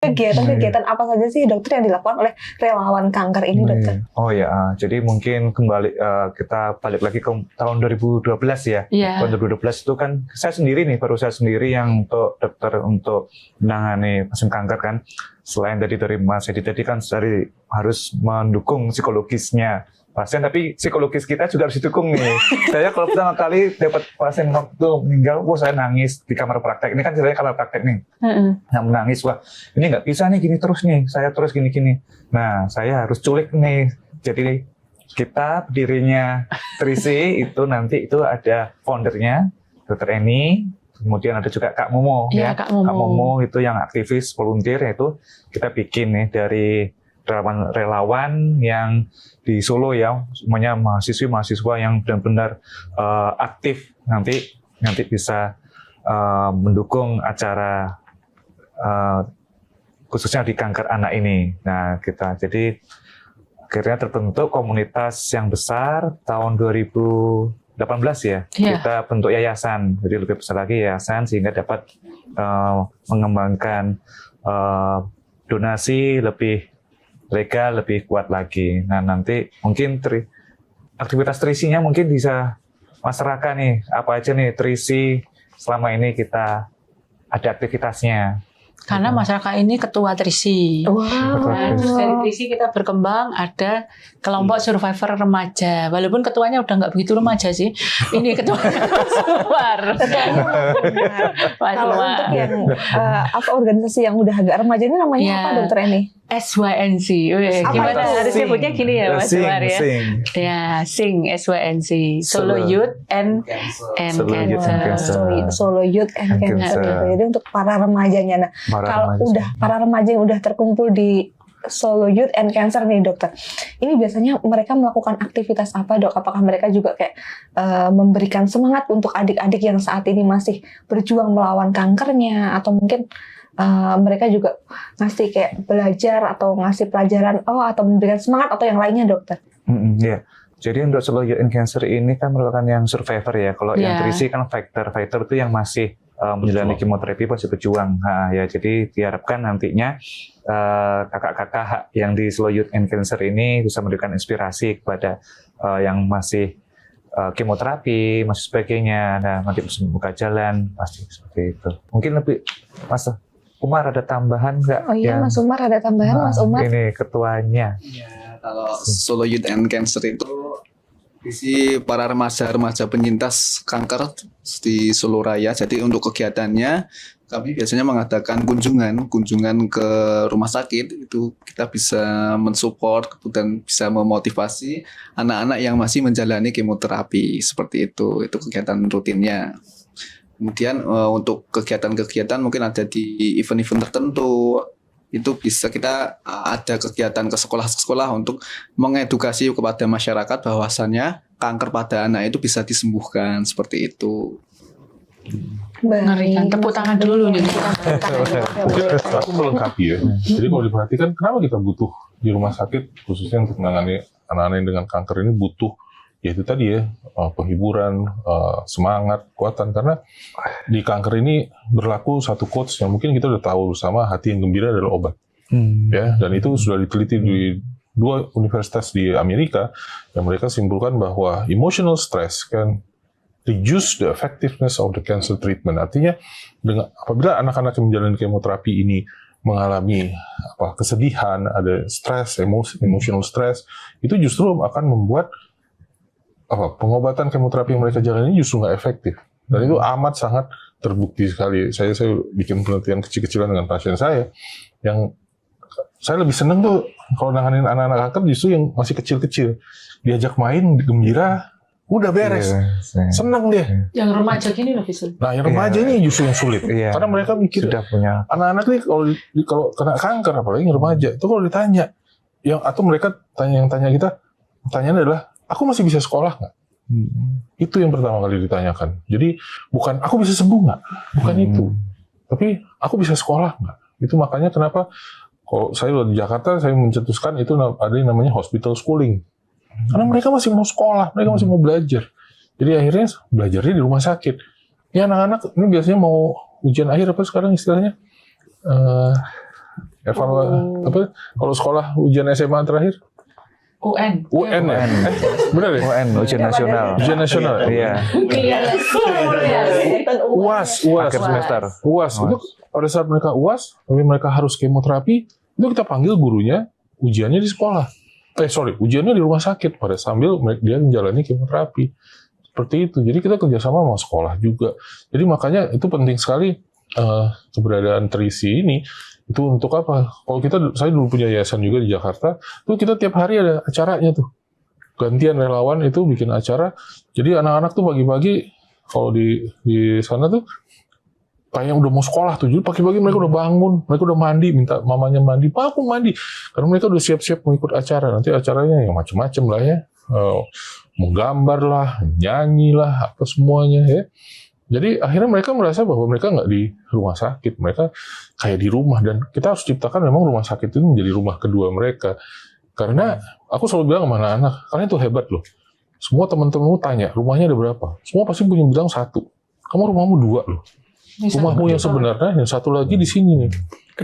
Kegiatan-kegiatan apa saja sih dokter yang dilakukan oleh relawan kanker ini dokter? Oh ya, jadi mungkin kembali kita balik lagi ke tahun 2012 ya. Iya. Tahun 2012 itu kan saya sendiri nih, baru saya sendiri yang untuk dokter untuk menangani pasien kanker kan. Selain dari Mas Edi tadi kan harus mendukung psikologisnya pasien, tapi psikologis kita juga harus didukung nih. Saya kalau pertama kali dapat pasien waktu meninggal, saya nangis di kamar praktek. Ini kan ceritanya kamar praktek nih, nggak menangis, wah ini nggak bisa nih gini terus nih, saya terus gini-gini. Nah saya harus culik nih. Jadi kita dirinya Trisi itu nanti itu ada foundernya, Dr. Eni. Kemudian ada juga Kak Momo ya. Kak Momo itu yang aktivis volunteer, yaitu kita bikin nih dari relawan yang di Solo ya, semuanya mahasiswa yang benar-benar aktif nanti bisa mendukung acara khususnya di kanker anak ini. Nah kita jadi akhirnya terbentuk komunitas yang besar tahun 2018 ya. Kita bentuk yayasan, jadi lebih besar lagi yayasan sehingga dapat mengembangkan donasi lebih legal, lebih kuat lagi. Nah nanti mungkin aktivitas Trisinya mungkin bisa masyarakat nih, apa aja nih Trisi selama ini kita ada aktivitasnya. Karena masyarakat ini ketua Trisi. Nah, terus dari Trisi kita berkembang ada kelompok survivor remaja. Walaupun ketuanya udah nggak begitu remaja sih. Ini ketua Sumar. Kalau untuk yang apa organisasi yang udah agak remaja ini namanya apa dokter ini? SYNC. Gimana harus sebutnya gini ya Mas Sumar ya? Ya, SYNC, SYNC. Solo Youth and Cancer. Solo Youth and Cancer. Jadi untuk para remajanya. Nah, kalau udah para remaja yang udah terkumpul di Solo Youth and Cancer nih dokter, ini biasanya mereka melakukan aktivitas apa dok? Apakah mereka juga kayak memberikan semangat untuk adik-adik yang saat ini masih berjuang melawan kankernya, atau mungkin mereka juga ngasih kayak belajar atau ngasih pelajaran atau memberikan semangat atau yang lainnya dokter? Iya. Jadi untuk Solo Youth and Cancer ini kan merupakan yang survivor ya. Kalau yang Trisi kan fighter itu yang masih menjalani kemoterapi masih berjuang. Ya, jadi diharapkan nantinya kakak-kakak yang di Solo Youth and Cancer ini bisa memberikan inspirasi kepada yang masih kemoterapi, masih sebagainya. Nah, nanti bisa membuka jalan, pasti seperti itu. Mungkin lebih Mas Umar ada tambahan nggak? Oh iya, Mas Umar ada tambahan, Mas Umar. Ini ketuanya. Ya, kalau Solo Youth and Cancer itu isi para remaja penyintas kanker di Solo Raya. Jadi untuk kegiatannya kami biasanya mengadakan kunjungan ke rumah sakit. Itu kita bisa mensupport, kemudian bisa memotivasi anak-anak yang masih menjalani kemoterapi seperti itu. Itu kegiatan rutinnya. Kemudian untuk kegiatan-kegiatan mungkin ada di event-event tertentu, itu bisa kita ada kegiatan ke sekolah-sekolah untuk mengedukasi kepada masyarakat bahwasannya kanker pada anak itu bisa disembuhkan seperti itu. Mengerikan. Tepuk tangan dulu nih. Aku melengkapi ya. Jadi kalau diperhatikan kenapa kita butuh di rumah sakit khususnya untuk menangani anak-anak dengan kanker ini butuh ya itu tadi ya, penghiburan, semangat, kekuatan. Karena di kanker ini berlaku satu quotes yang mungkin kita udah tahu bersama, hati yang gembira adalah obat. Ya, dan itu sudah diteliti di 2 universitas di Amerika yang mereka simpulkan bahwa emotional stress can reduce the effectiveness of the cancer treatment. Artinya apabila anak-anak yang menjalani kemoterapi ini mengalami kesedihan, ada stres, emotional stress, itu justru akan membuat pengobatan kemoterapi yang mereka jalani justru nggak efektif. Dan itu amat sangat terbukti sekali. Saya bikin penelitian kecil-kecilan dengan pasien saya, yang saya lebih seneng tuh kalau nanganin anak-anak kanker justru yang masih kecil-kecil. Diajak main, gembira, udah beres. Seneng dia. Yang remaja gini lebih sulit. Nah, yang remaja ini justru yang sulit. Karena mereka mikir, sudah punya anak-anak nih kalau kena kanker, apalagi yang remaja, itu kalau ditanya, atau mereka tanya kita, pertanyaannya adalah, aku masih bisa sekolah nggak? Itu yang pertama kali ditanyakan. Jadi bukan aku bisa sembuh nggak? Bukan itu. Tapi aku bisa sekolah nggak? Itu makanya kenapa kalau saya di Jakarta saya mencetuskan itu ada yang namanya hospital schooling. Karena mereka masih mau sekolah, mereka masih mau belajar. Jadi akhirnya belajarnya di rumah sakit. Ya anak-anak ini biasanya mau ujian akhir apa sekarang istilahnya? Apa kalau sekolah ujian SMA terakhir? UN. UN ya? Benar ya? UN, ujian nasional. Ujian nasional. Iya. UAS. Akhir semester. UAS. Itu pada saat mereka UAS, tapi mereka harus kemoterapi, itu kita panggil gurunya, ujiannya di sekolah. Ujiannya di rumah sakit pada sambil dia menjalani kemoterapi. Seperti itu. Jadi kita kerjasama sama sekolah juga. Jadi makanya itu penting sekali keberadaan Trisi ini. Itu untuk apa? Kalau saya dulu punya yayasan juga di Jakarta, tuh kita tiap hari ada acaranya tuh. Gantian relawan itu bikin acara. Jadi anak-anak tuh pagi-pagi kalau di sana tuh kayak udah mau sekolah tuh. Jadi pagi-pagi mereka udah bangun, mereka udah mandi, minta mamanya mandi, "Pak, aku mandi." Karena mereka udah siap-siap mau ikut acara. Nanti acaranya yang macam-macam lah ya. Menggambar lah, nyanyi lah, apa semuanya ya. Jadi akhirnya mereka merasa bahwa mereka nggak di rumah sakit, mereka kayak di rumah, dan kita harus ciptakan memang rumah sakit itu menjadi rumah kedua mereka. Karena aku selalu bilang sama anak-anak, kalian tuh hebat loh. Semua teman-temanmu tanya, rumahnya ada berapa? Semua pasti punya bilang 1. Kamu rumahmu 2 loh. Rumahmu yang sebenarnya, yang 1 lagi di sini nih.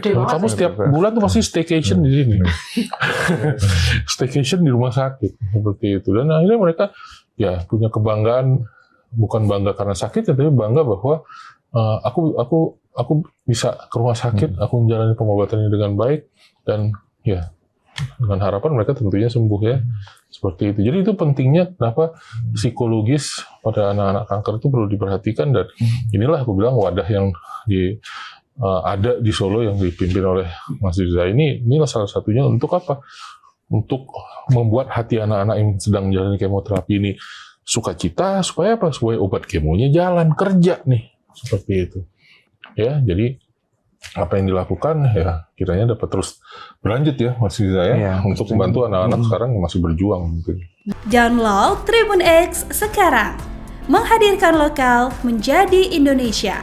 Dan kamu setiap bulan tuh pasti staycation di sini. Staycation di rumah sakit, seperti itu. Dan akhirnya mereka ya punya kebanggaan, bukan bangga karena sakit, tapi bangga bahwa aku bisa ke rumah sakit, aku menjalani pengobatannya dengan baik, dan ya dengan harapan mereka tentunya sembuh ya. Seperti itu. Jadi itu pentingnya kenapa psikologis pada anak-anak kanker itu perlu diperhatikan, dan inilah aku bilang wadah yang ada di Solo yang dipimpin oleh Mas Riza inilah salah satunya untuk apa? Untuk membuat hati anak-anak yang sedang menjalani kemoterapi ini sukacita, supaya apa? Supaya obat kemonya jalan, kerja nih. Seperti itu. Ya, jadi apa yang dilakukan ya kiranya dapat terus berlanjut ya Mas Riza ya, untuk membantu anak-anak sekarang yang masih berjuang mungkin. Download Tribun X sekarang. Menghadirkan lokal menjadi Indonesia.